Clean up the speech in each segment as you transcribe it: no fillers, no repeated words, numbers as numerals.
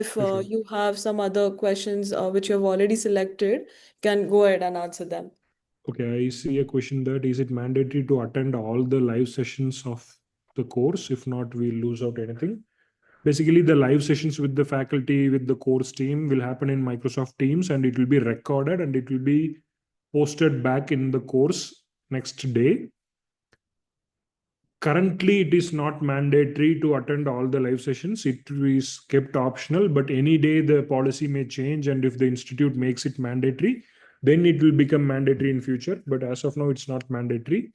if Sure. you have some other questions which you have already selected, can go ahead and answer them. Okay, I see a question that is it mandatory to attend all the live sessions of the course? If not, we lose out anything. Basically, the live sessions with the faculty, with the course team will happen in Microsoft Teams and it will be recorded and it will be posted back in the course next day. Currently, it is not mandatory to attend all the live sessions. It is kept optional, but any day the policy may change, and if the institute makes it mandatory, then it will become mandatory in future. But as of now, it's not mandatory.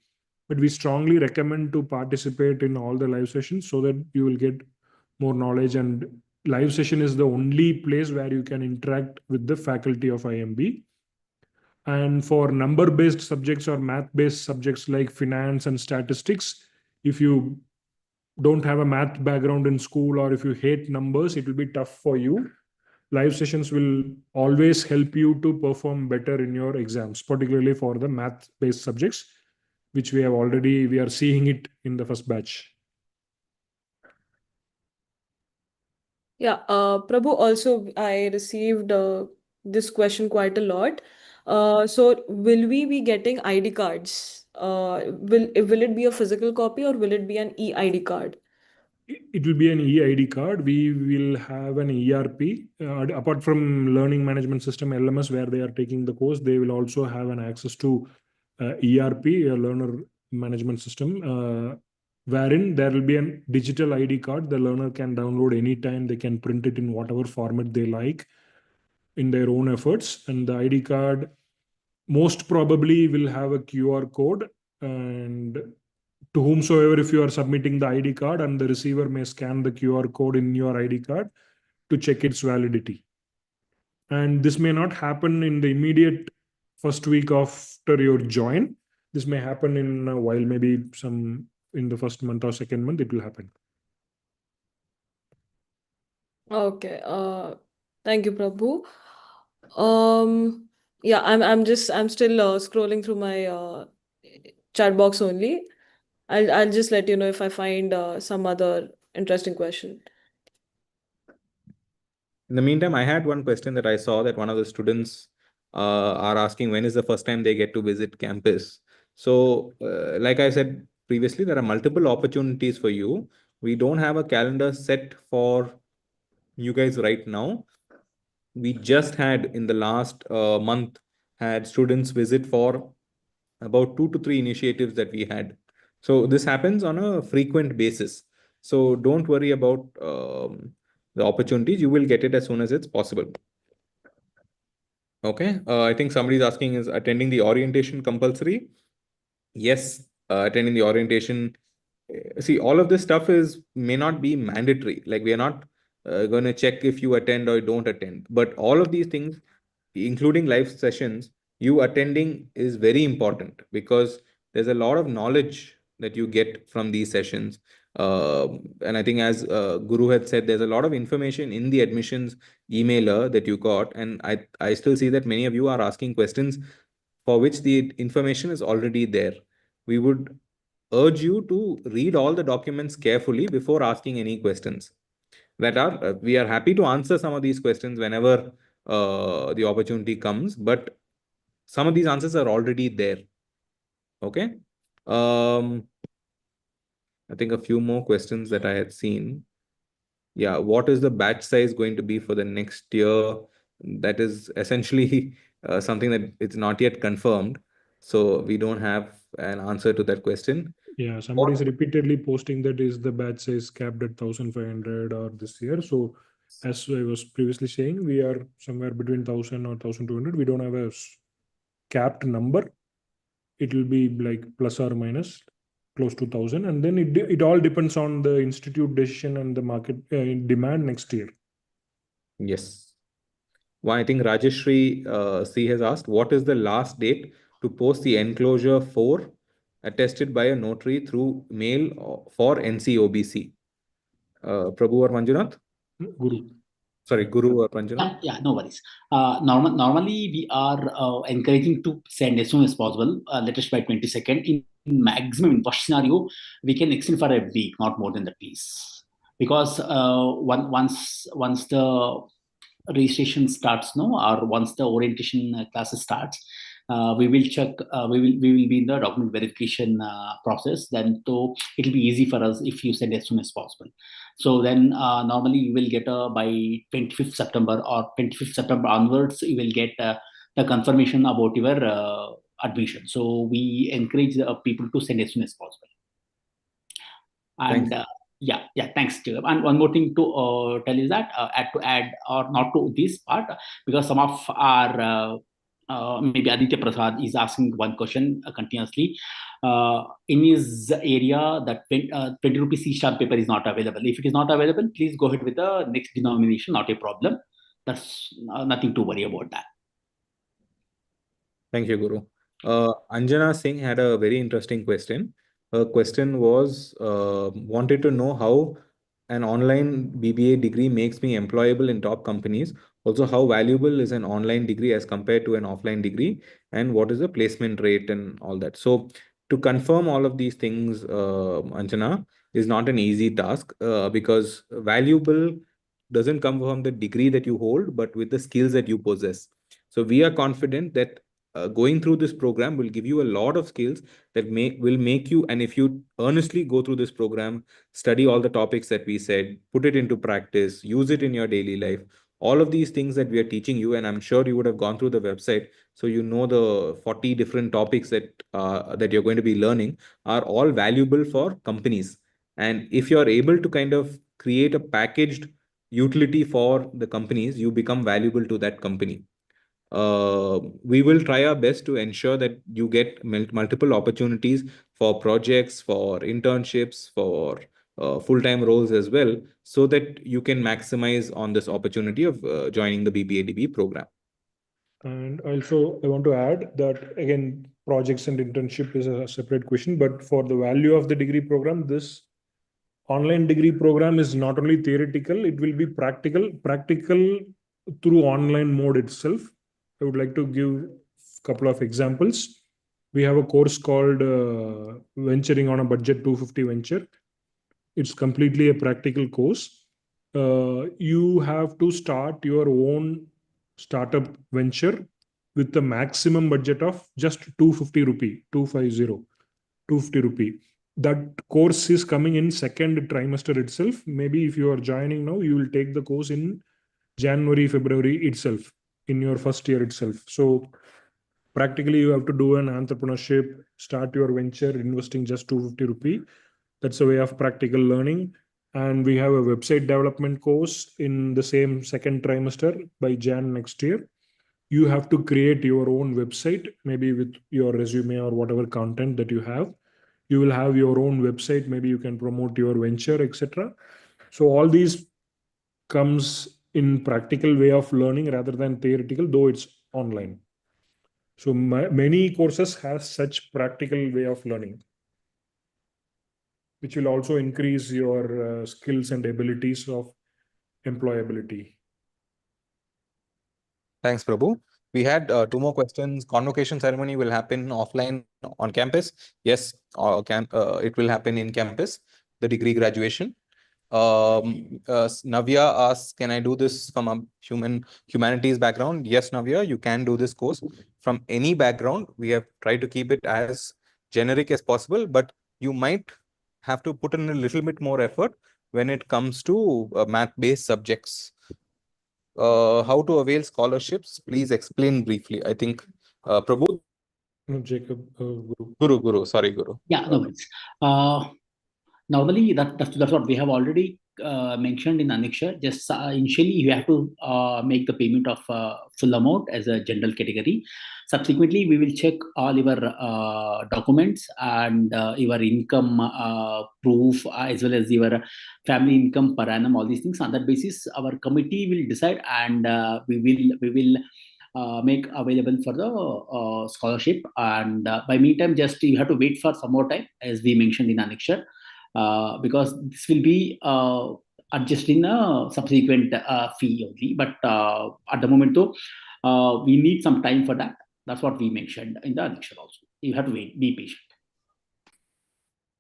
But we strongly recommend to participate in all the live sessions so that you will get more knowledge. And live session is the only place where you can interact with the faculty of IMB. And for number based subjects or math based subjects like finance and statistics, if you don't have a math background in school or if you hate numbers, it will be tough for you. Live sessions will always help you to perform better in your exams, particularly for the math based subjects, which we are seeing it in the first batch. Yeah, Prabhu, also I received this question quite a lot. So will we be getting ID cards? Will it be a physical copy or will it be an e-ID card? It will be an EID card. We will have an ERP. Apart from learning management system LMS, where they are taking the course, they will also have an access to ERP, a learner management system, wherein there will be a digital ID card. The learner can download anytime. They can print it in whatever format they like in their own efforts. And the ID card most probably will have a QR code, and to whomsoever, if you are submitting the ID card, and the receiver may scan the QR code in your ID card to check its validity. And this may not happen in the immediate first week after your join. This may happen in a while, maybe some in the first month or second month, it will happen. Okay. Thank you, Prabhu. Yeah, I'm still scrolling through my chat box only. I'll just let you know if I find some other interesting question. In the meantime, I had one question that I saw that one of the students are asking when is the first time they get to visit campus. So, like I said previously, there are multiple opportunities for you. We don't have a calendar set for you guys right now. We just had in the last month had students visit for about 2 to 3 initiatives that we had. So this happens on a frequent basis. So don't worry about the opportunities. You will get it as soon as it's possible. Okay. I think somebody's asking, is attending the orientation compulsory? Yes, attending the orientation. See, all of this stuff may not be mandatory. Like, we are not going to check if you attend or don't attend. But all of these things, including live sessions, you attending is very important because there's a lot of knowledge that you get from these sessions. And I think, as Guru had said, there's a lot of information in the admissions emailer that you got. And I still see that many of you are asking questions for which the information is already there. We would urge you to read all the documents carefully before asking any questions. We are happy to answer some of these questions whenever the opportunity comes, but some of these answers are already there. Okay. I think a few more questions that I had seen. Yeah, what is the batch size going to be for the next year? That is essentially something that it's not yet confirmed. So we don't have an answer to that question. Yeah, somebody is repeatedly posting that is the batch size capped at 1,500 or this year. So as I was previously saying, we are somewhere between 1,000 or 1,200. We don't have a capped number. It will be like plus or minus close to 1,000. And then it all depends on the institute decision and the market demand next year. Yes. Well, I think Rajeshri C has asked, what is the last date to post the enclosure for attested by a notary through mail for NCOBC? Prabhu or Manjunath? Guru. Sorry, Guru or Manjunath? Yeah, no worries. Normally, we are encouraging to send as soon as possible, latest by 22nd. In maximum, in worst scenario, we can extend for a week, not more than that, please. because once the registration starts, no, or once the orientation classes starts, we will check. We will be in the document verification process. Then, so it will be easy for us if you send as soon as possible. So then, normally you will get by 25th September or 25th September onwards, you will get the confirmation about your admission. So we encourage people to send as soon as possible. Thanks. And yeah, thanks, Jacob. And one more thing to tell is that to add or not to this part, because some of our maybe Aditya Prasad is asking one question continuously. In his area, that 20 rupees C-sharp paper is not available. If it is not available, please go ahead with the next denomination, not a problem. That's nothing to worry about that. Thank you, Guru. Anjana Singh had a very interesting question. Her question was wanted to know how an online BBA degree makes me employable in top companies. Also, how valuable is an online degree as compared to an offline degree, and what is the placement rate and all that. So, to confirm all of these things, Anjana, is not an easy task because valuable doesn't come from the degree that you hold, but with the skills that you possess. So, we are confident that going through this program will give you a lot of skills that will make you, and if you earnestly go through this program, study all the topics that we said, put it into practice, use it in your daily life, all of these things that we are teaching you, and I'm sure you would have gone through the website, so you know the 40 different topics that you're going to be learning are all valuable for companies. And if you're able to kind of create a packaged utility for the companies, you become valuable to that company. We will try our best to ensure that you get multiple opportunities for projects, for internships, for full-time roles as well, so that you can maximize on this opportunity of joining the BBA program. And also, I want to add that again, projects and internship is a separate question, but for the value of the degree program, this online degree program is not only theoretical, it will be practical through online mode itself. I would like to give a couple of examples. We have a course called Venturing on a Budget 250 Venture. It's completely a practical course. You have to start your own startup venture with the maximum budget of just 250 rupee, 250 rupee. That course is coming in second trimester itself. Maybe if you are joining now, you will take the course in January, February itself, in your first year itself. So practically you have to do an entrepreneurship, start your venture, investing just 250 rupee. That's a way of practical learning. And we have a website development course in the same second trimester by Jan next year. You have to create your own website, maybe with your resume or whatever content that you have. You will have your own website, maybe you can promote your venture, etc. So all these comes in practical way of learning rather than theoretical, though it's online. So many courses has such practical way of learning, which will also increase your skills and abilities of employability. Thanks, Prabhu. We had two more questions. Convocation ceremony will happen offline on campus. Yes, it will happen in campus, the degree graduation. Navya asks, can I do this from a humanities background? Yes, Navya, you can do this course from any background. We have tried to keep it as generic as possible, but you might have to put in a little bit more effort when it comes to math-based subjects. How to avail scholarships? Please explain briefly. I think Prabhu. No, Jacob, Guru. Sorry, Guru. Yeah, no worries. Normally, that's what we have already mentioned in Annexure. Just initially, you have to make the payment of full amount as a general category. Subsequently, we will check all your documents and your income proof as well as your family income per annum. All these things. On that basis, our committee will decide, and we will. Make available for the scholarship, and by meantime, just you have to wait for some more time, as we mentioned in Annexure. Because this will be adjusted in a subsequent fee only. But at the moment, though, we need some time for that. That's what we mentioned in the annexure also. You have to wait, be patient.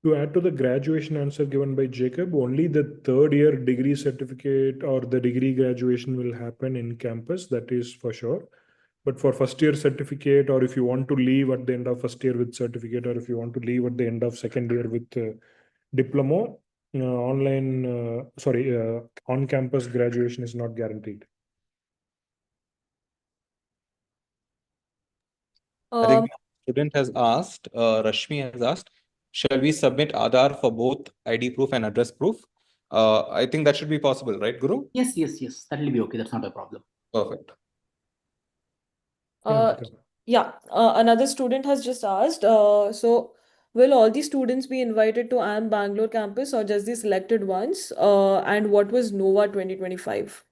To add to the graduation answer given by Jacob, only the third year degree certificate or the degree graduation will happen in campus, that is for sure. But for first year certificate, or if you want to leave at the end of first year with certificate, or if you want to leave at the end of second year with diploma, on-campus graduation is not guaranteed. I think student has asked, Rashmi has asked, shall we submit Aadhaar for both ID proof and address proof? I think that should be possible, right, Guru? Yes. That will be okay. That's not a problem. Perfect. Another student has just asked, so will all the students be invited to IIM Bangalore campus or just the selected ones? And what was NOVA 2025?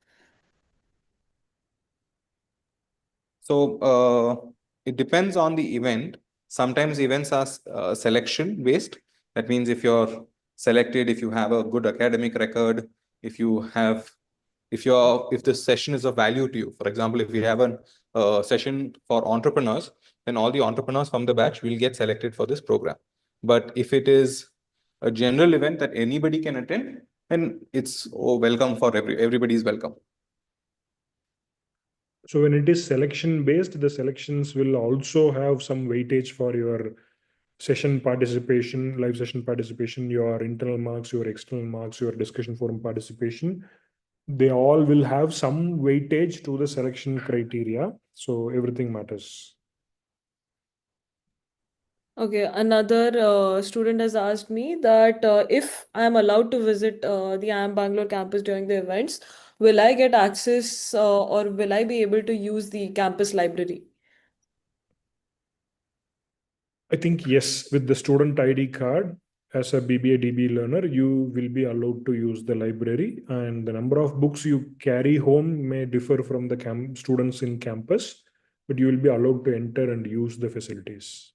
So it depends on the event. Sometimes events are selection based. That means if you're selected, if you have a good academic record, if the session is of value to you. For example, if we have a session for entrepreneurs, then all the entrepreneurs from the batch will get selected for this program. But if it is a general event that anybody can attend, then it's welcome for everybody is welcome. So when it is selection based, the selections will also have some weightage for your session participation, live session participation, your internal marks, your external marks, your discussion forum participation. They all will have some weightage to the selection criteria. So everything matters. Okay, another student has asked me that if I am allowed to visit the IIM Bangalore campus during the events, will I get access or will I be able to use the campus library? I think yes, with the student ID card, as a BBA DBE learner, you will be allowed to use the library, and the number of books you carry home may differ from the students in campus, but you will be allowed to enter and use the facilities.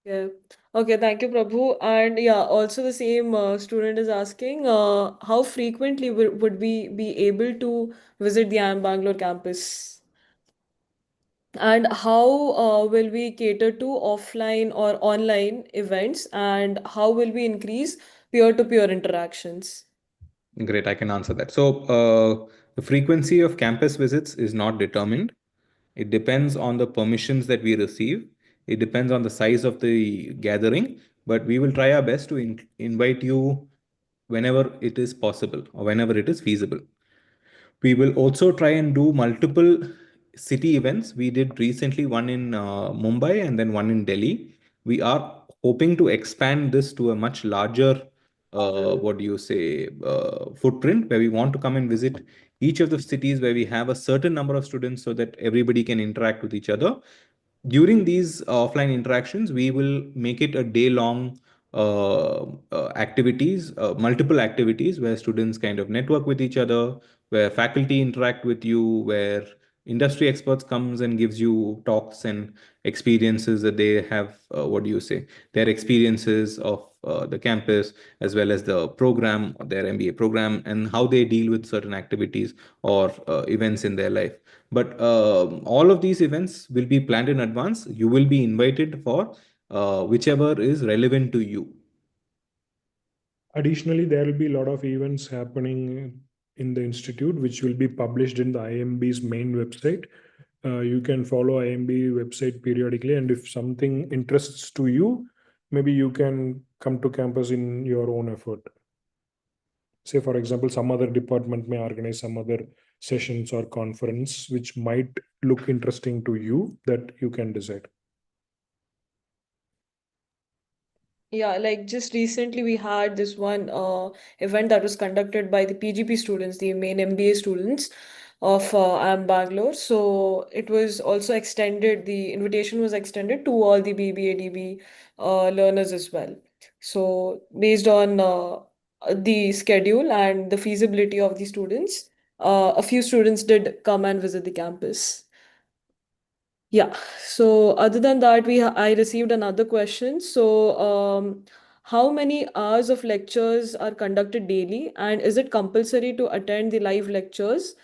Yeah. Okay, thank you, Prabhu. And yeah, also the same student is asking, how frequently would we be able to visit the IIM Bangalore campus? And how will we cater to offline or online events? And how will we increase peer-to-peer interactions? Great, I can answer that. So the frequency of campus visits is not determined. It depends on the permissions that we receive. It depends on the size of the gathering, but we will try our best to invite you whenever it is possible or whenever it is feasible. We will also try and do multiple city events. We did recently one in Mumbai and then one in Delhi. We are hoping to expand this to a much larger, footprint, where we want to come and visit each of the cities where we have a certain number of students so that everybody can interact with each other. During these offline interactions, we will make it a day-long activities, multiple activities where students kind of network with each other, where faculty interact with you, where industry experts comes and gives you talks and experiences that they have, their experiences of the campus, as well as the program, their MBA program, and how they deal with certain activities or events in their life. But all of these events will be planned in advance. You will be invited for whichever is relevant to you. Additionally, there will be a lot of events happening in the institute, which will be published in the IIMB's main website. You can follow IIMB website periodically, and if something interests to you, maybe you can come to campus in your own effort. Say, for example, some other department may organize some other sessions or conference which might look interesting to you, that you can decide. Yeah, like just recently we had this one event that was conducted by the PGP students, the main MBA students of IIM Bangalore. So it was also extended, the invitation was extended to all the BBA, DB learners as well. So based on the schedule and the feasibility of the students, a few students did come and visit the campus. Yeah. So other than that, I received another question. So how many hours of lectures are conducted daily, and is it compulsory to attend the live lectures?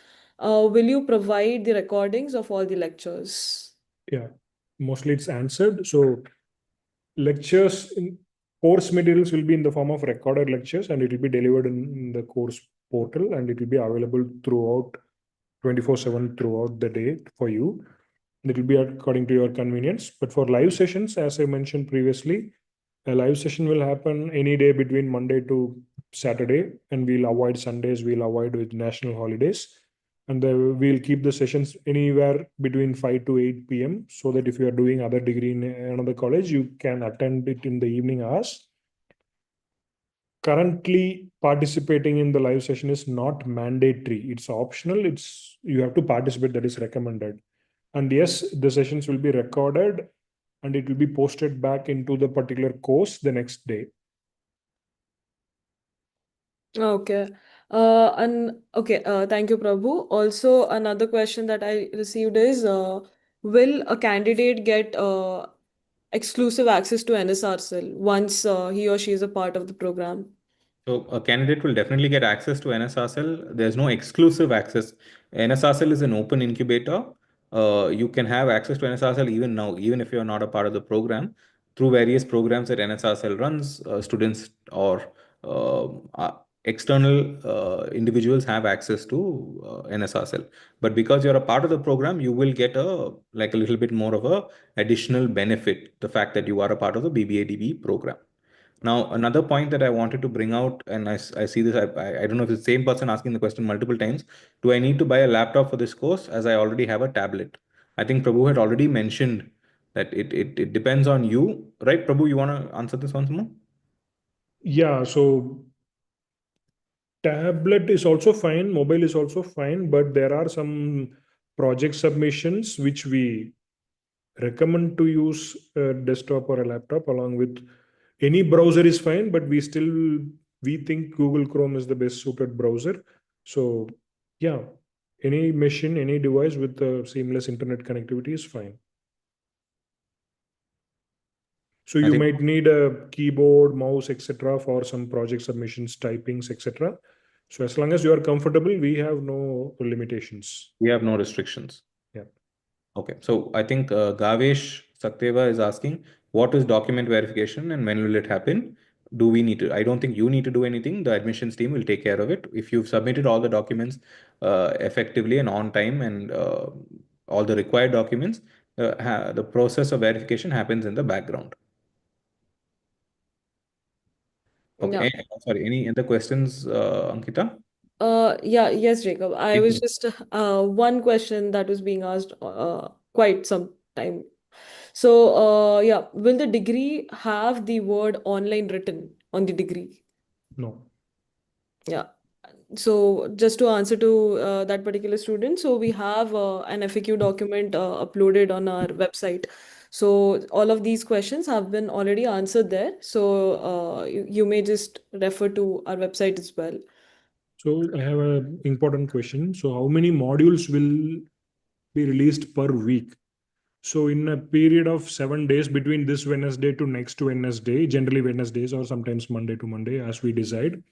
Will you provide the recordings of all the lectures? Yeah, mostly it's answered. So lectures in course materials will be in the form of recorded lectures, and it will be delivered in the course portal, and it will be available throughout 24/7 throughout the day for you. It will be according to your convenience. But for live sessions, as I mentioned previously, a live session will happen any day between Monday to Saturday, and we'll avoid Sundays, we'll avoid with national holidays. And we'll keep the sessions anywhere between 5 to 8 p.m. so that if you are doing other degree in another college, you can attend it in the evening hours. Currently, participating in the live session is not mandatory. It's optional. You have to participate, that is recommended. And yes, the sessions will be recorded and it will be posted back into the particular course the next day. Okay. Thank you, Prabhu. Also, another question that I received is, will a candidate get exclusive access to NSRCell once he or she is a part of the program? So a candidate will definitely get access to NSRCell. There's no exclusive access. NSRCell is an open incubator. You can have access to NSRCell even now, even if you're not a part of the program, through various programs that NSRCell runs. Students or external individuals have access to NSRCell. But because you're a part of the program, you will get a little bit more of a additional benefit, the fact that you are a part of the BBA DBE program. Now, another point that I wanted to bring out, and I see this, I don't know if it's the same person asking the question multiple times. Do I need to buy a laptop for this course as I already have a tablet? I think Prabhu had already mentioned that it depends on you, right? Prabhu, you want to answer this once more? Yeah, so tablet is also fine, mobile is also fine, but there are some project submissions which we recommend to use a desktop or a laptop along with any browser is fine, but we think Google Chrome is the best suited browser. So yeah, any machine, any device with the seamless internet connectivity is fine. So I you think might need a keyboard, mouse, etc. for some project submissions, typings, etc. So as long as you are comfortable, we have no limitations. we have no restrictions. Yeah. Okay, so I think Gavesh Sakteva is asking, what is document verification and when will it happen? Do we need to? I don't think you need to do anything. The admissions team will take care of it. If you've submitted all the documents effectively and on time and all the required documents, the process of verification happens in the background. Yeah. Okay, sorry, any other questions, Ankita? Yes, Jacob. I was just one question that was being asked quite some time. So, yeah, will the degree have the word online written on the degree? No. Yeah. So, just to answer to that particular student, so we have an FAQ document uploaded on our website. So, all of these questions have been already answered there. So, you may just refer to our website as well. So I have an important question. So how many modules will be released per week? So in a period of 7 days between this Wednesday to next Wednesday, generally Wednesdays or sometimes Monday to Monday, as we decide,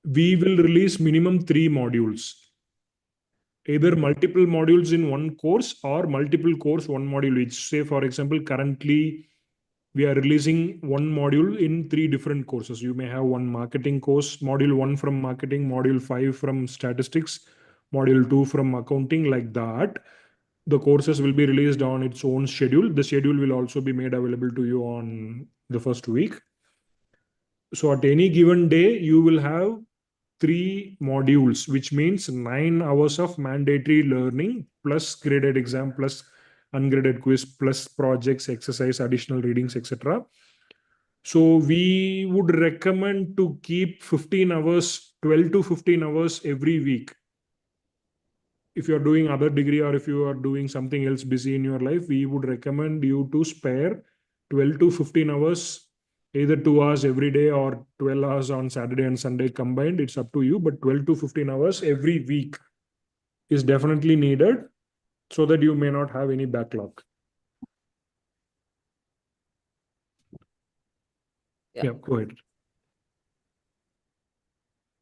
we will release minimum 3 modules. Either multiple modules in one course or multiple course, one module each. Say, for example, currently we are releasing one module in 3 different courses. You may have one marketing course, module 1 from marketing, module 5 from statistics, module 2 from accounting, like that. The courses will be released on its own schedule. The schedule will also be made available to you on the first week. So at any given day, you will have 3 modules, which means 9 hours of mandatory learning plus graded exam plus ungraded quiz plus projects, exercise, additional readings, etc. So we would recommend to keep 15 hours, 12 to 15 hours every week. If you're doing other degree or if you are doing something else busy in your life, we would recommend you to spare 12 to 15 hours, either 2 hours every day or 12 hours on Saturday and Sunday combined. It's up to you, but 12 to 15 hours every week is definitely needed so that you may not have any backlog. Yeah, go ahead.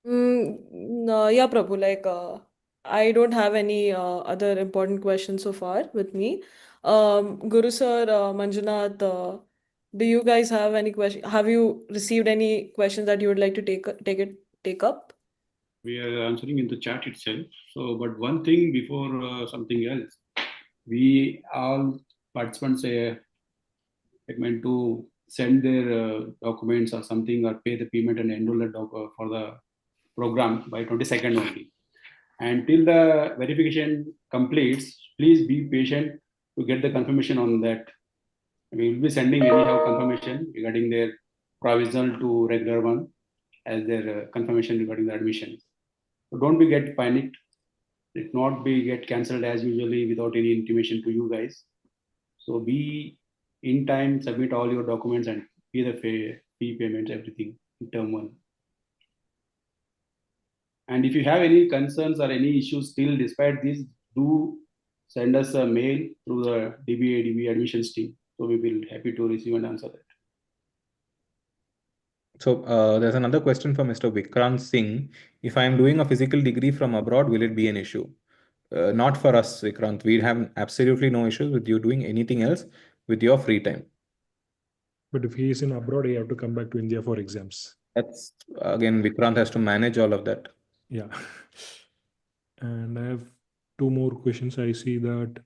No, yeah, Prabhu, I don't have any other important questions so far with me. Guru sir, Manjunath, Do you guys have any question? Have you received any questions that you would like to take up? We are answering in the chat itself. So, but one thing before something else, we all participants meant to send their documents or something or pay the payment and enroll for the program by 22nd only. Until the verification completes, please be patient to get the confirmation on that. We will be sending anyhow confirmation regarding their provisional to regular one as their confirmation regarding the admission. So don't be get panicked. It not be get cancelled as usually without any intimation to you guys. So be in time, submit all your documents and pay the fee payments, everything in term one. And if you have any concerns or any issues still despite this, do send us a mail through the DBE admissions team. So we will happy to receive and answer that. So there's another question from Mr. Vikrant Singh. If I am doing a physical degree from abroad, will it be an issue? Not for us, Vikrant. We have absolutely no issues with you doing anything else with your free time. But if he is in abroad, he have to come back to India for exams. That's again, Vikrant has to manage all of that. Yeah. And I have two more questions. I see that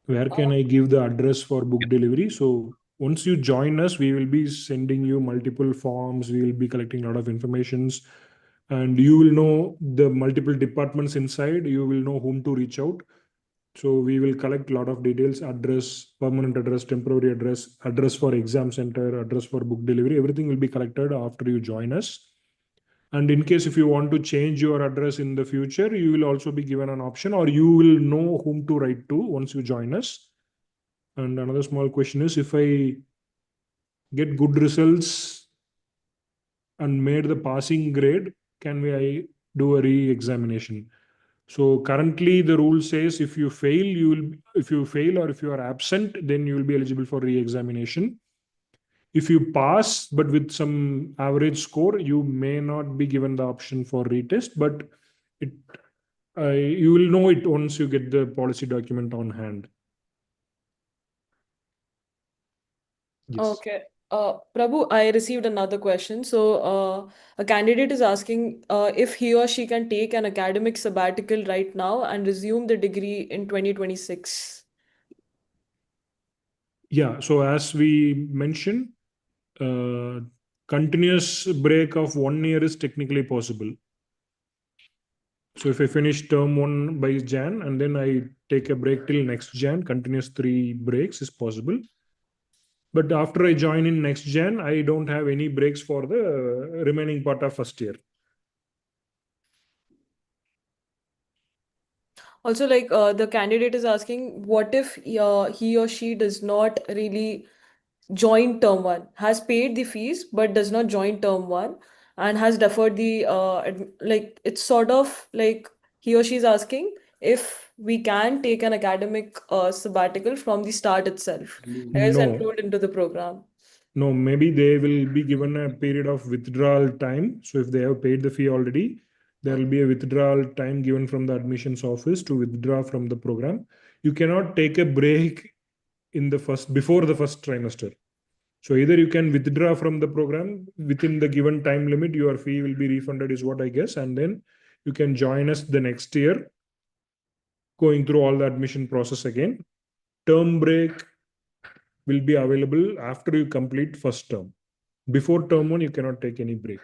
where can I give the address for book delivery? So once you join us, we will be sending you multiple forms. We will be collecting a lot of informations, and you will know the multiple departments inside. You will know whom to reach out. So we will collect a lot of details: address, permanent address, temporary address, address for exam center, address for book delivery. Everything will be collected after you join us. And in case if you want to change your address in the future, you will also be given an option, or you will know whom to write to once you join us. And another small question is, if I get good results and made the passing grade, can I do a re-examination? So currently the rule says if you fail, if you fail or if you are absent, then you will be eligible for re-examination. If you pass, but with some average score, you may not be given the option for retest, but you will know it once you get the policy document on hand. Yes. Okay. Prabhu, I received another question. So, a candidate is asking if he or she can take an academic sabbatical right now and resume the degree in 2026. Yeah. So as we mentioned, continuous break of 1 year is technically possible. So if I finish term 1 by Jan and then I take a break till next Jan, continuous 3 breaks is possible. But after I join in next Jan, I don't have any breaks for the remaining part of first year. Also, like the candidate is asking, what if he or she does not really join term one, has paid the fees but does not join term one, and has deferred the like it's sort of like he or she is asking if we can take an academic sabbatical from the start itself as No, enrolled into the program. no, maybe they will be given a period of withdrawal time. So if they have paid the fee already, there will be a withdrawal time given from the admissions office to withdraw from the program. You cannot take a break in the before the first trimester. So either you can withdraw from the program within the given time limit, your fee will be refunded is what I guess. And then you can join us the next year, going through all the admission process again. Term break will be available after you complete first term. Before term 1, you cannot take any break.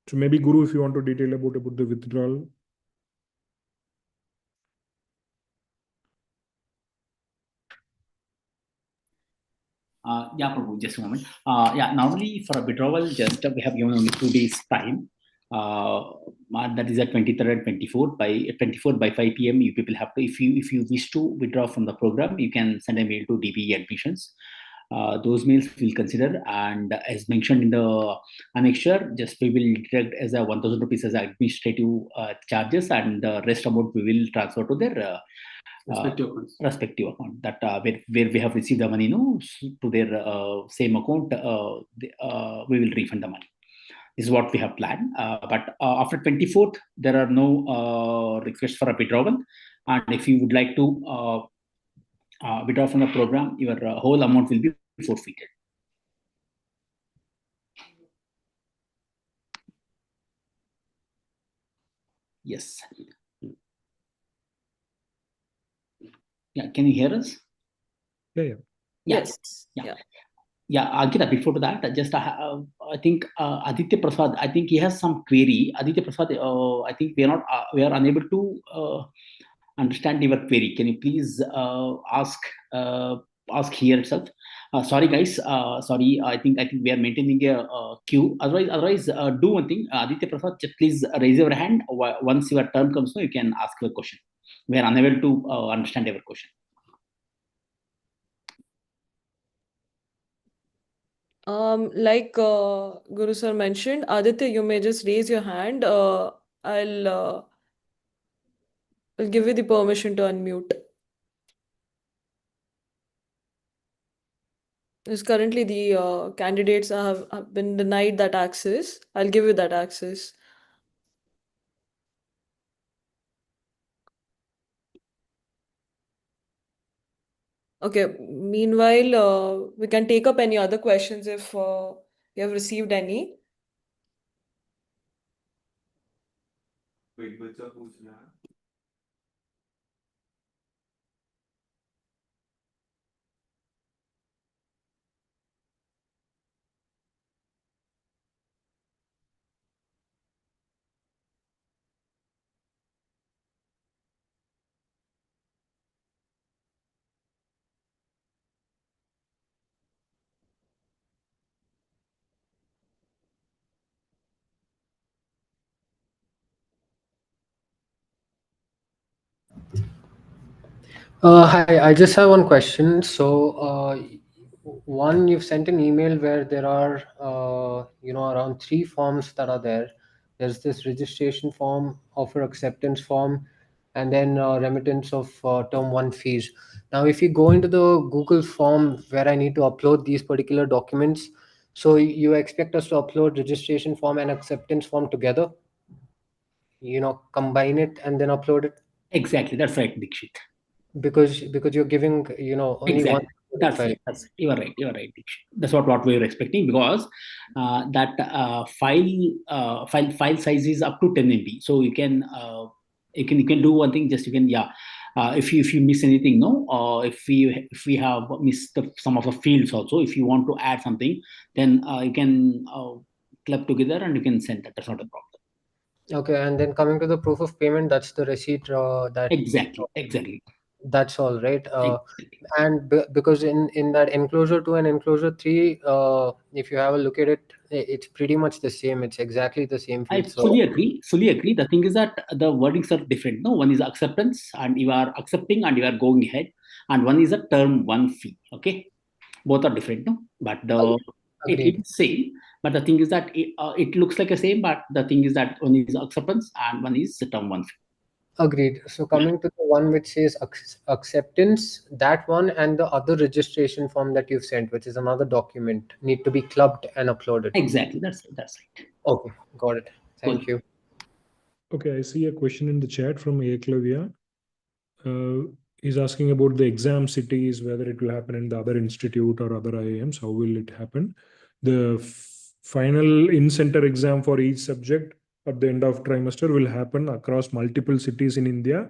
So maybe Guru, if you want to detail about the withdrawal. Yeah, Prabhu, just a moment. Yeah, normally for a withdrawal, just we have given only 2 days time. That is at 23rd and 24th. By 24th by 5 p.m. you people have to, if you wish to withdraw from the program, you can send a mail to DBE admissions. Those mails we'll consider, and as mentioned in the annexure, just we will deduct as a 1,000 rupees as administrative charges, and the rest amount we will transfer to their respective account that where we have received the money, to their same account. We will refund the money. This is what we have planned. But after 24th, there are no requests for a withdrawal. And if you would like to withdraw from the program, your whole amount will be forfeited. Yes. Yeah, can you hear us? Yeah. Yes. Yeah. Yeah, Ankita, before that, I think Aditya Prasad, I think he has some query. Aditya Prasad, I think we are unable to understand your query. Can you please ask here itself? Sorry, guys. Sorry, I think we are maintaining a queue. Otherwise, do one thing. Aditya Prasad, just please raise your hand. Once your turn comes, you can ask your question. We are unable to understand your question. Like Guru sir mentioned, Aditya, you may just raise your hand. I'll give you the permission to unmute. Because currently the candidates have been denied that access. I'll give you that access. Okay. Meanwhile, we can take up any other questions if you have received any. Hi, I just have one question. One, you've sent an email where there are, around three forms that are there. There's this registration form, offer acceptance form, and then remittance of term one fees. Now, if you go into the Google form where I need to upload these particular documents, so you expect us to upload registration form and acceptance form together, combine it and then upload it? Exactly, that's right, Dikshit. Because you're giving only one exactly. file. You are right, Dikshit. That's what we were expecting, because that file size is up to 10 MB. So you can do one thing. Just you can if you miss anything, if we have missed some of the fields also, if you want to add something, then you can club together and you can send that. That's not a problem. Okay, and then coming to the proof of payment, that's the receipt that Exactly. That's all, right? Exactly. And because in that enclosure 2 and enclosure 3, if you have a look at it, it's pretty much the same. It's exactly the same I field. fully agree. The thing is that the wordings are different. No, one is acceptance, and you are accepting and you are going ahead, and one is a term one fee. Okay, both are different. No, but Agreed. it's same. But the thing is that it looks like the same. But the thing is that one is acceptance and one is the term one fee. Agreed. So coming to the one which says acceptance, that one and the other registration form that you've sent, which is another document, need to be clubbed and uploaded. Exactly. That's right. Okay, got it. Thank Cool. you. Okay, I see a question in the chat from Eklavya. He's asking about the exam cities, whether it will happen in the other institute or other IIMs. How will it happen? The final in-center exam for each subject at the end of trimester will happen across multiple cities in India.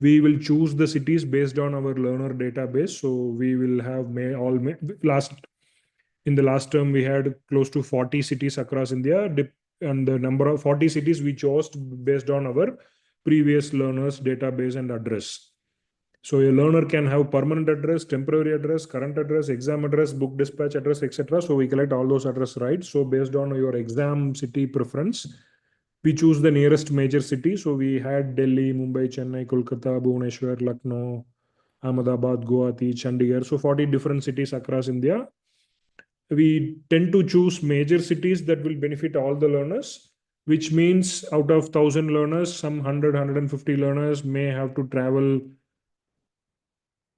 We will choose the cities based on our learner database. So we will have in the last term we had close to 40 cities across India, and the number of 40 cities we chose based on our previous learners database and address. So a learner can have permanent address, temporary address, current address, exam address, book dispatch address, etc. So we collect all those address, right? So based on your exam city preference, we choose the nearest major city. So we had Delhi, Mumbai, Chennai, Kolkata, Bhubaneswar, Lucknow, Ahmedabad, Guwahati, Chandigarh. So 40 different cities across India. We tend to choose major cities that will benefit all the learners, which means out of 1,000 learners, some 100, 150 learners may have to travel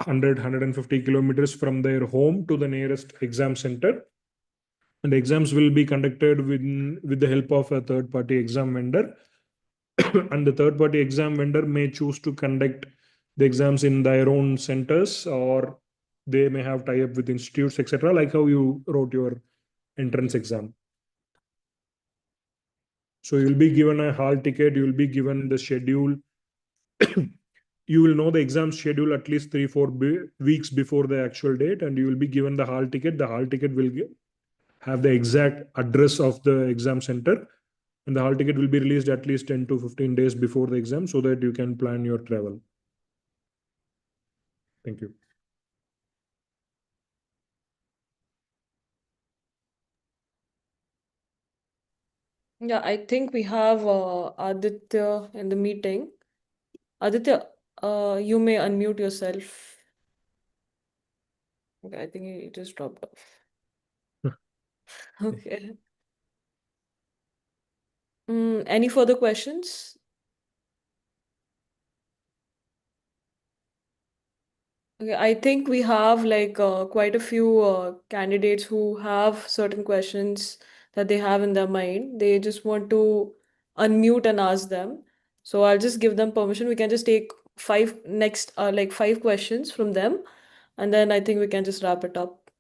100, 150 kilometers from their home to the nearest exam center. And exams will be conducted with the help of a third-party exam vendor. And the third-party exam vendor may choose to conduct the exams in their own centers, or they may have tie-up with institutes, etc., like how you wrote your entrance exam. So you'll be given a hall ticket, you'll be given the schedule. You will know the exam schedule at least 3-4 weeks before the actual date, and you will be given the hall ticket. The hall ticket will have the exact address of the exam center, and the hall ticket will be released at least 10 to 15 days before the exam so that you can plan your travel. Thank you. Yeah, I think we have Aditya in the meeting. Aditya, you may unmute yourself. Okay, I think he just dropped off. Okay. Any further questions? Okay, I think we have like quite a few candidates who have certain questions that they have in their mind. They just want to unmute and ask them. So I'll just give them permission. We can just take like 5 questions from them, and then I think we can just wrap it up.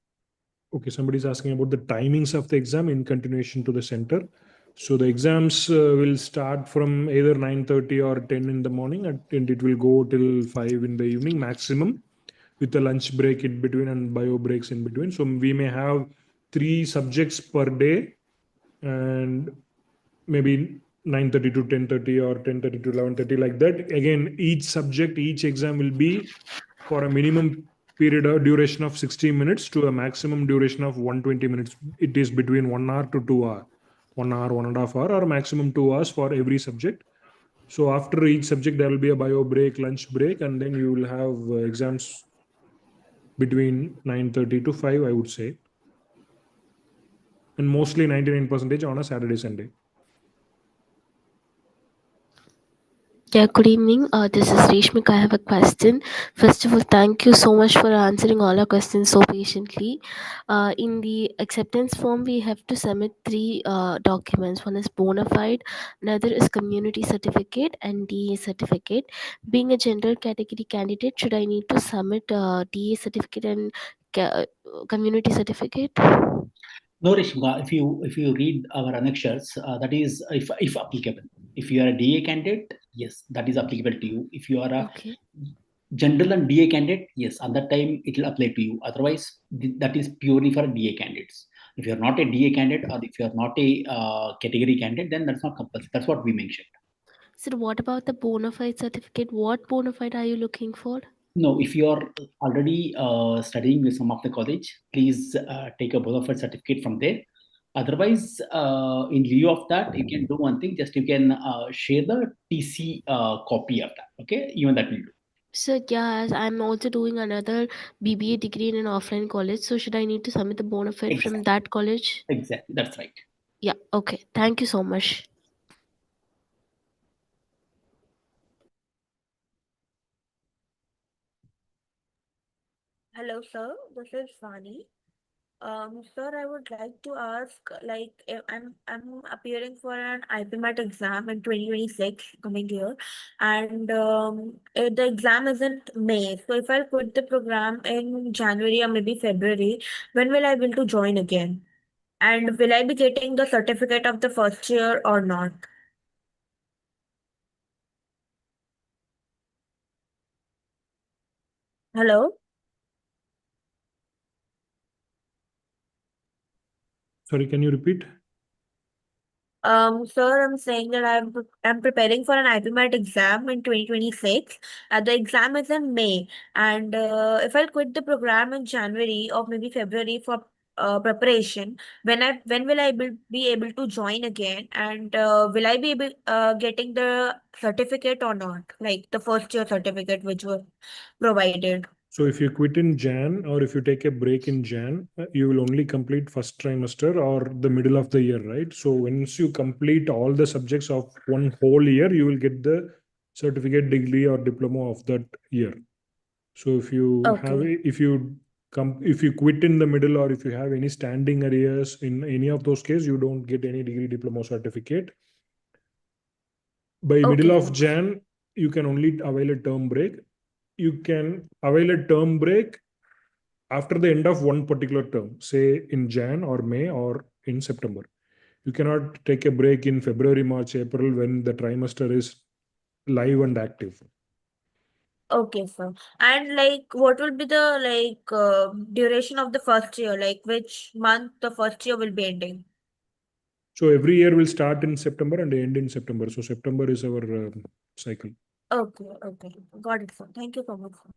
Okay, somebody's asking about the timings of the exam in continuation to the center. So the exams will start from either 9:30 or 10 in the morning, and it will go till 5 in the evening maximum, with a lunch break in between and bio breaks in between. So we may have 3 subjects per day, and maybe 9:30 to 10:30 or 10:30 to 11:30, like that. Again, each subject, each exam will be for a minimum period or duration of 60 minutes to a maximum duration of 120 minutes. It is between 1 hour to 2 hour, 1 hour, 1.5 hour, or maximum 2 hours for every subject. So after each subject, there will be a bio break, lunch break, and then you will have exams between 9:30 to 5, I would say. And mostly 99% on a Saturday, Sunday. Yeah, good evening. This is Reshmika. I have a question. First of all, thank you so much for answering all our questions so patiently. In the acceptance form, we have to submit 3 documents. One is bona fide, another is community certificate, and DA certificate. Being a general category candidate, should I need to submit DA certificate and community certificate? No, Rishma, if you read our annexures, that is if applicable. If you are a DA candidate, yes, that is applicable to you. If you are a Okay. general and DA candidate, yes, at that time it will apply to you. Otherwise, that is purely for DA candidates. If you are not a DA candidate or if you are not a category candidate, then that's not compulsory. That's what we mentioned. So what about the bona fide certificate? What bona fide are you looking for? No, if you are already studying with some of the college, please take a bona fide certificate from there. Otherwise, in lieu of that, you can do one thing. Just you can share the TC copy of that. Okay, even that will do. So yeah, as I'm also doing another BBA degree in an offline college. So should I need to submit the bona fide from that college? Exactly, that's right. Yeah. Okay. Thank you so much. Hello, sir. This is Vani. Sir, I would like to ask, like, I'm appearing for an IPMAT exam in 2026 coming year, and the exam is in May. So if I put the program in January or maybe February, when will I be able to join again? And will I be getting the certificate of the first year or not? Hello? Sorry, can you repeat? Sir, I'm saying that I'm preparing for an IPMAT exam in 2026. The exam is in May, and if I quit the program in January or maybe February for preparation, when will I be able to join again? And will I be able getting the certificate or not? Like the first year certificate which was provided. So if you quit in Jan, or if you take a break in Jan, you will only complete first trimester or the middle of the year, right? So once you complete all the subjects of one whole year, you will get the certificate, degree, or diploma of that year. So if you have, Okay. if you quit in the middle, or if you have any standing arrears in any of those cases, you don't get any degree, diploma, certificate. By middle Okay. of Jan, you can only avail a term break. You can avail a term break after the end of one particular term, say in Jan or May or in September. You cannot take a break in February, March, April when the trimester is live and active. Okay, sir. And like, what will be the duration of the first year? Like, which month the first year will be ending? So every year will start in September and end in September. So September is our cycle. Okay, okay. Got it, sir. Thank you so much, sir.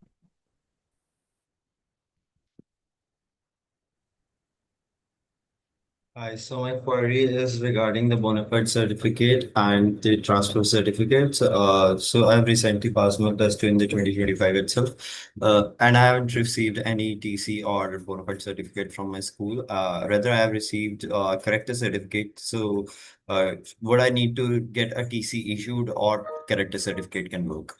Hi, so my query is regarding the bona fide certificate and the transfer certificates. So I've recently passed my test in the 2025 itself, and I haven't received any TC or bona fide certificate from my school. Rather, I have received a character certificate. So, would I need to get a TC issued or character certificate can work?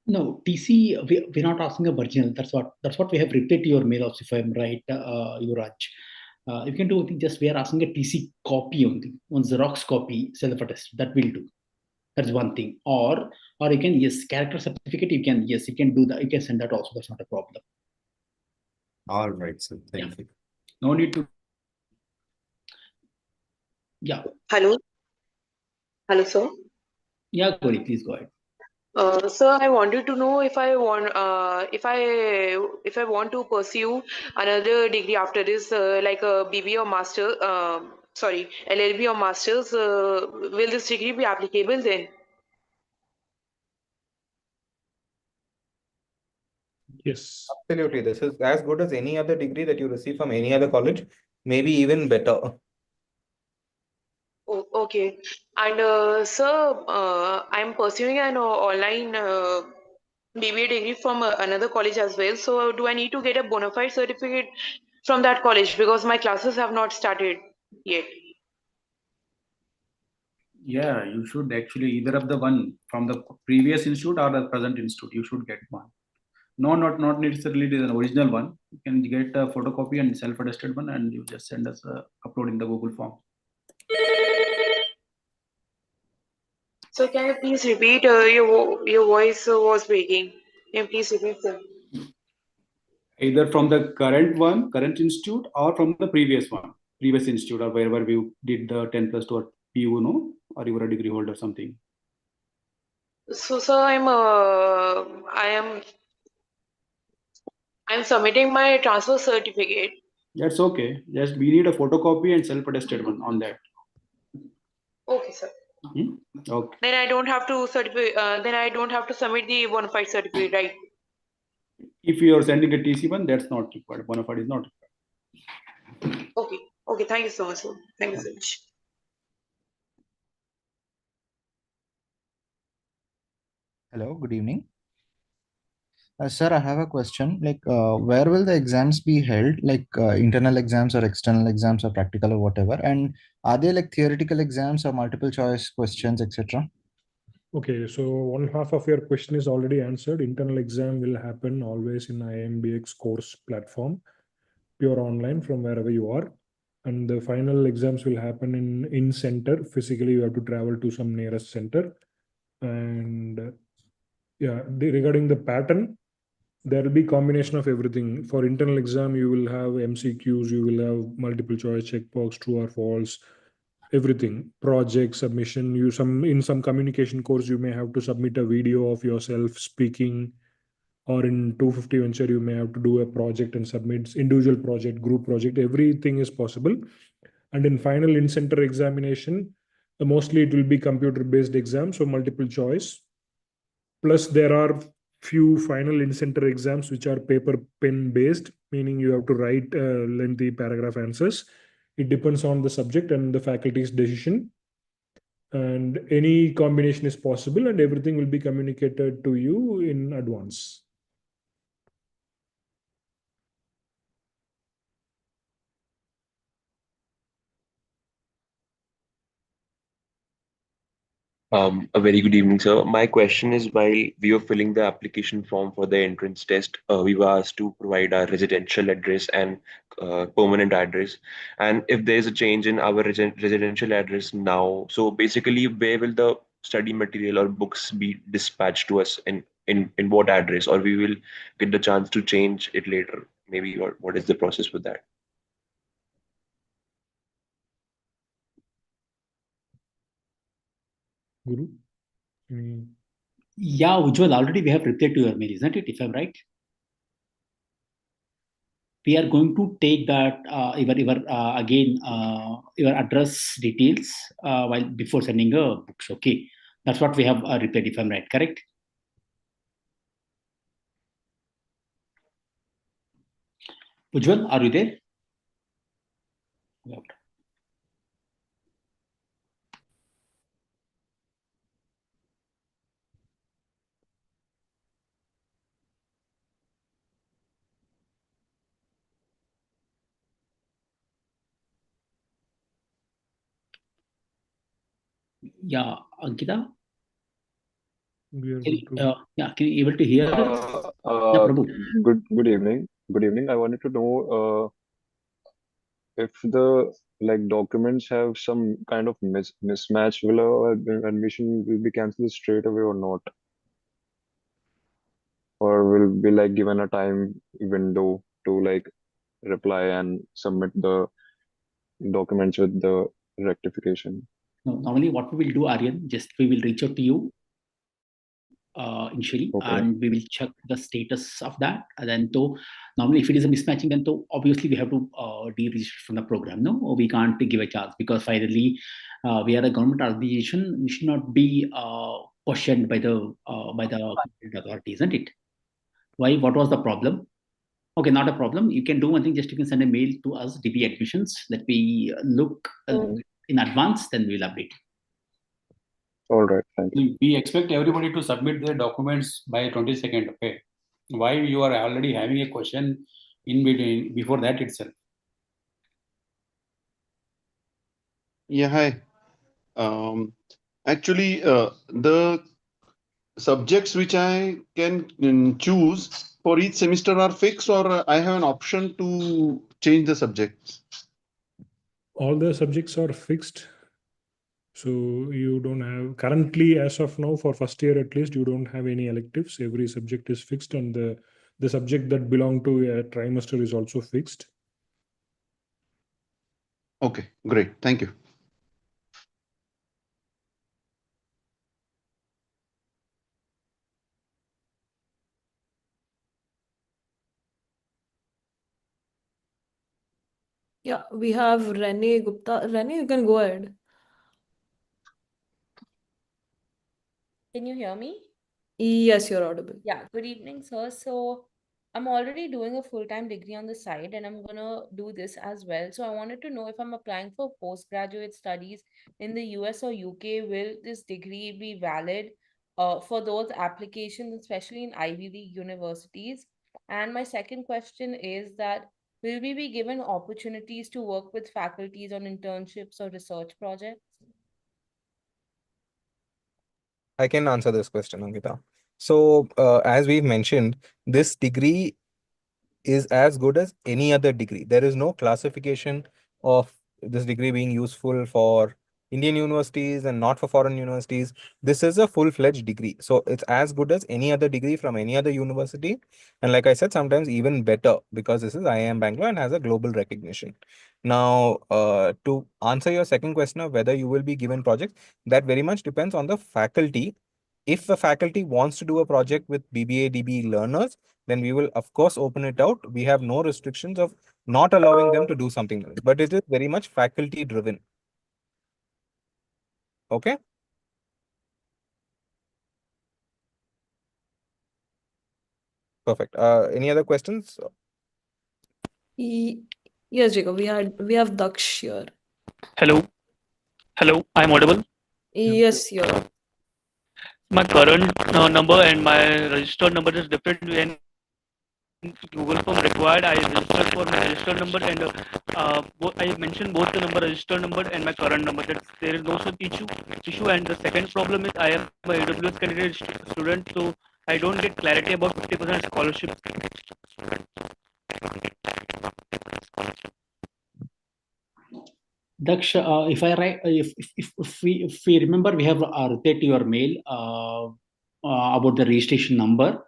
No, TC, we're not asking a original. That's what we have replied to your mail also, if I'm right, Yuvraj. You can do one thing, just we are asking a TC copy only, one Xerox copy, self-attest. That will do. That's one thing. Or you can, yes, character certificate, you can do that. You can send that also. That's not a problem. All right, so thank Yeah. you. No need to. Yeah. Hello. Hello, sir. Yeah, Gauri, please go ahead. Sir, I wanted to know if I want to pursue another degree after this, like a BBA or master, sorry, LLB or masters. Will this degree be applicable then? Yes. Absolutely. This is as good as any other degree that you receive from any other college, maybe even better. Oh, okay. And sir, I'm pursuing an online BBA degree from another college as well. So do I need to get a bona fide certificate from that college because my classes have not started yet? Yeah, you should actually either of the one from the previous institute or the present institute. You should get one. No, not necessarily it is an original one. You can get a photocopy and self-attested one, and you just send us upload in the Google form. So can you please repeat? Your voice was breaking. Can you please repeat, sir? Either from the current institute, or from the previous institute, or wherever we did the 10+2 or PU, no, or you were a degree holder, something. So sir, I'm submitting my transfer certificate. That's okay. Just we need a photocopy and self-attested one on that. Okay, sir. Okay. Then I don't have to then I don't have to submit the bona fide certificate, right? If you are sending a TC one, that's not required. Bona fide is not required. Okay. Okay. Thank you so much, sir. Thank you so much. Hello, good evening. Sir, I have a question. Where will the exams be held? Internal exams or external exams or practical or whatever? And are they like theoretical exams or multiple choice questions, etc.? Okay, so one half of your question is already answered. Internal exam will happen always in IIMBX course platform, pure online from wherever you are. And the final exams will happen in center. Physically, you have to travel to some nearest center. And yeah, regarding the pattern, there will be combination of everything. For internal exam, you will have MCQs, you will have multiple choice checkbox, true or false, everything. Project submission. In some communication course, you may have to submit a video of yourself speaking, or in 250 venture, you may have to do a project and submit individual project, group project. Everything is possible. And in final in-center examination, mostly it will be computer-based exam, so multiple choice. Plus, there are few final in-center exams which are paper pen based, meaning you have to write lengthy paragraph answers. It depends on the subject and the faculty's decision. And any combination is possible, and everything will be communicated to you in advance. A very good evening, sir. My question is, while we were filling the application form for the entrance test, we were asked to provide our residential address and permanent address. And if there is a change in our residential address now, so basically, where will the study material or books be dispatched to us in what address, or we will get the chance to change it later maybe what is the process with that? Guru? Yeah, Ujjwal, already we have replied to your mail, isn't it? If I'm right. We are going to take that your address details while before sending a books. Okay, that's what we have replied. If I'm right, correct? Ujjwal, are you there? Yeah, Ankita. We are good to. Can you able to hear us? Yeah, Prabhu. Good evening. Good evening. I wanted to know if the documents have some kind of mismatch, will our admission will be cancelled straight away or not? Or will be given a time window to reply and submit the documents with the rectification? No, normally what we will do, Aryan, just we will reach out to you initially, Okay. and we will check the status of that. And then, normally, if it is a mismatching, then obviously we have to de-register from the program. No, we can't give a charge because finally, we are a government organization. We should not be questioned by the authority, isn't it? Why? What was the problem? Okay, not a problem. You can do one thing. Just you can send a mail to us, DBE admissions, that we look in advance. Then we will update. All right, thank you. We expect everybody to submit their documents by 22nd. Okay, why you are already having a question in between before that itself? Yeah, hi. Actually, the subjects which I can choose for each semester are fixed, or I have an option to change the subjects? All the subjects are fixed. So you don't have currently, as of now, for first year at least, you don't have any electives. Every subject is fixed, and the subject that belong to a trimester is also fixed. Okay, great. Thank you. Yeah, we have Rene Gupta. Rene, you can go ahead. Can you hear me? Yes, you're audible. Yeah, good evening, sir. So I'm already doing a full-time degree on the side and I'm gonna do this as well. So I wanted to know if I'm applying for postgraduate studies in the US or UK, will this degree be valid for those applications, especially in Ivy League universities? And my second question is that will we be given opportunities to work with faculties on internships or research projects? I can answer this question, Ankita. So, as we've mentioned, this degree is as good as any other degree. There is no classification of this degree being useful for Indian universities and not for foreign universities. This is a full-fledged degree. So it's as good as any other degree from any other university. And like I said, sometimes even better because this is IIM Bangalore and has a global recognition. Now, to answer your second question of whether you will be given projects, that very much depends on the faculty. If the faculty wants to do a project with BBA, DBE learners, then we will of course open it out. We have no restrictions of not allowing them to do something else, but it is very much faculty driven. Okay. Perfect. Any other questions? Yes, Jacob, we have Daksh here. Hello. Hello, I'm audible. Yes, you're. My current number and my registered number is different. When Google Form required, I registered for my registered number and I mentioned both the number, registered number and my current number. That there is no such issue. And the second problem is I am a AWS candidate student, so I don't get clarity about 50% scholarship. Daksh, if we remember, we have replied to your mail about the registration number,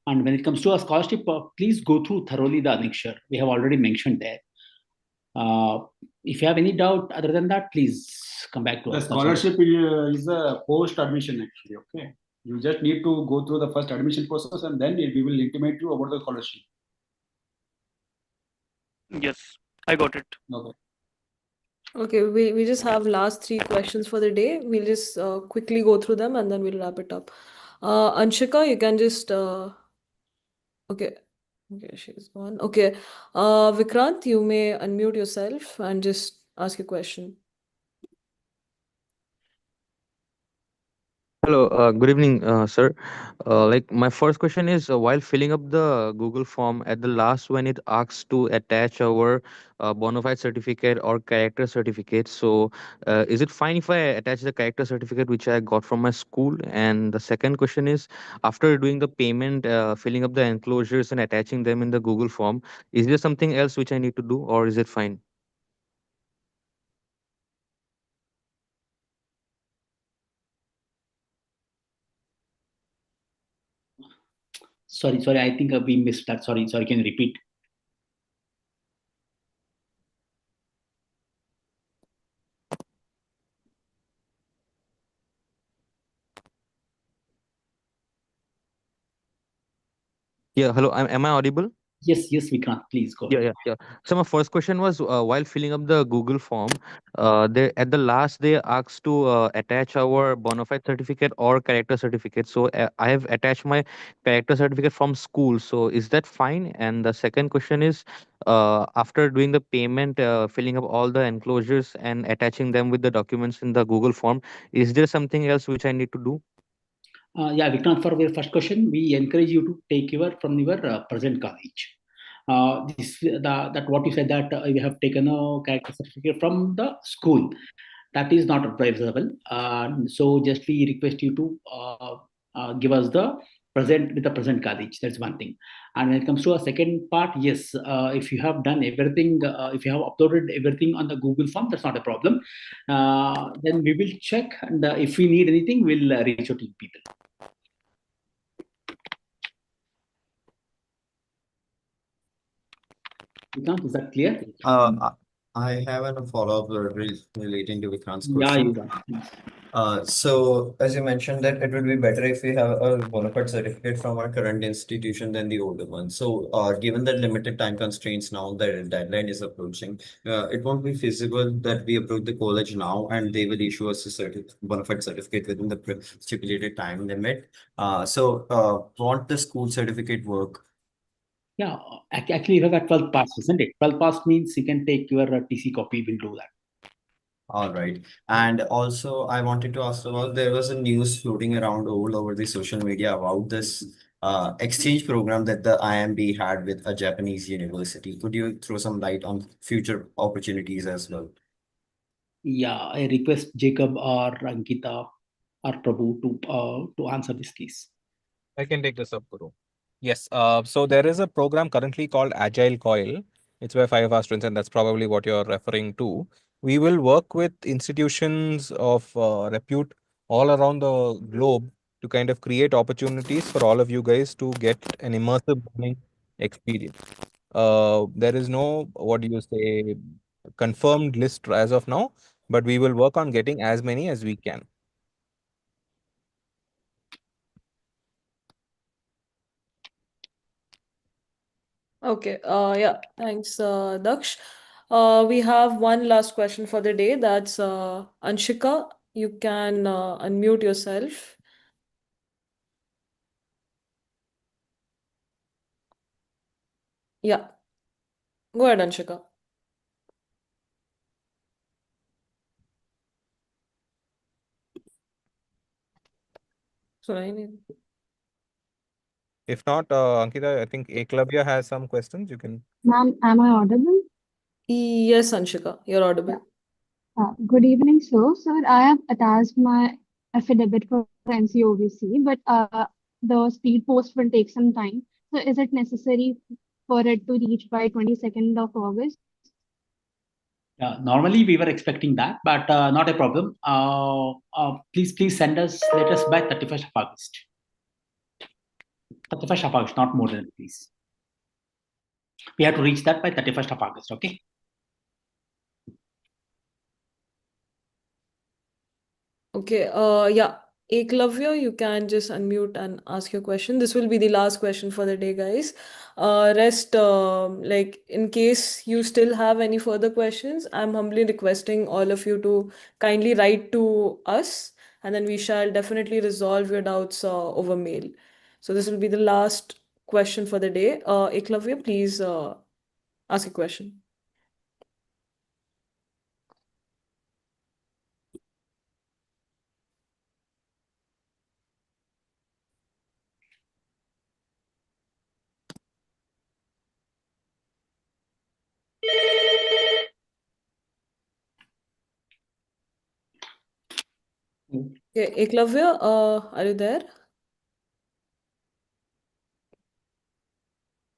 And when it comes to a scholarship, please go through thoroughly the annexure. We have already mentioned there. If you have any doubt other than that, please come back to The us. scholarship is a post-admission actually, okay? You just need to go through the first admission process and then we will intimate you about the scholarship. Yes, I got it. Okay. Okay, we just have last three questions for the day. We'll just quickly go through them and then we'll wrap it up. Anshika, you can just okay. Okay, she's gone. Okay. Vikrant, you may unmute yourself and just ask a question. Hello, good evening, sir. Like my first question is, while filling up the Google form at the last when it asks to attach our bona fide certificate or character certificate, so is it fine if I attach the character certificate which I got from my school? And the second question is, after doing the payment, filling up the enclosures and attaching them in the Google form, is there something else which I need to do, or is it fine? Sorry, I think we missed that. Sorry, can you repeat? Yeah, hello, am I audible? Yes, Vikrant, please go ahead. Yeah. So my first question was, while filling up the Google form, they at the last they asked to attach our bona fide certificate or character certificate. So I have attached my character certificate from school. So is that fine? And the second question is, after doing the payment, filling up all the enclosures and attaching them with the documents in the Google form, is there something else which I need to do? Yeah, Vikrant, for your first question, we encourage you to take from your present college. That what you said that you have taken a character certificate from the school, that is not advisable. So just we request you to give us the present college. That's one thing. And when it comes to a second part, yes, if you have done everything, if you have uploaded everything on the Google form, that's not a problem. Then we will check, and if we need anything, we'll reach out to people. Vikrant, is that clear? I have a follow-up relating to Vikrant's Yeah, question. you got it. So as you mentioned that it would be better if we have a bona fide certificate from our current institution than the older one. So given that limited time constraints now, the deadline is approaching, it won't be feasible that we approach the college now and they will issue us a bona fide certificate within the stipulated time limit. Won't the school certificate work? Yeah, actually, you have a 12 pass, isn't it? 12 pass means you can take your TC copy. We'll do that. All right. And also, I wanted to ask about there was a news floating around all over the social media about this exchange program that the IIMB had with a Japanese university. Could you throw some light on future opportunities as well? Yeah, I request Jacob or Ankita or Prabhu to answer this, please. I can take this up, Guru. Yes. So there is a program currently called Agile Coil. It's where 5 of our students, and that's probably what you're referring to. We will work with institutions of repute all around the globe to kind of create opportunities for all of you guys to get an immersive learning experience. There is no, what do you say, confirmed list as of now, but we will work on getting as many as we can. Okay. Yeah. Thanks, Daksh. We have one last question for the day. That's Anshika. You can unmute yourself. Yeah. Go ahead, Anshika. So, If not, Ankita, I think Eklavya has some questions. You can. Ma'am, am I audible? yes, Anshika, you're audible. Good evening, sir. Sir, I have attached my affidavit for NCOVC, but the speed post will take some time. So, is it necessary for it to reach by 22nd of August? Normally, we were expecting that, but not a problem. Please let us by 31st of August. 31st of August, not more than, please. We have to reach that by 31st of August, okay? Okay, yeah, Eklavya, you can just unmute and ask your question. This will be the last question for the day, guys. Rest, like in case you still have any further questions, I'm humbly requesting all of you to kindly write to us, and then we shall definitely resolve your doubts over mail. So this will be the last question for the day. Eklavya, please ask a question. Okay, Eklavya, are you there?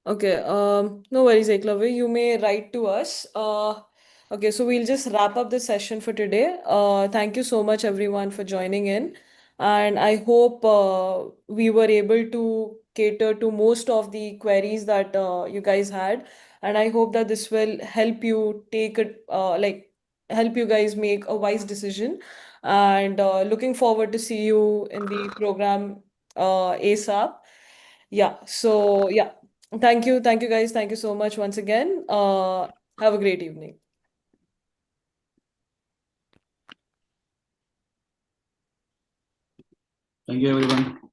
Okay, no worries, Eklavya. You may write to us. Okay, so we'll just wrap up the session for today. Thank you so much, everyone, for joining in. And I hope we were able to cater to most of the queries that you guys had. And I hope that this will help you take it, help you guys make a wise decision. And looking forward to see you in the program ASAP. Yeah, so yeah. Thank you. Thank you, guys. Thank you so much once again. Have a great evening. Thank you, everyone.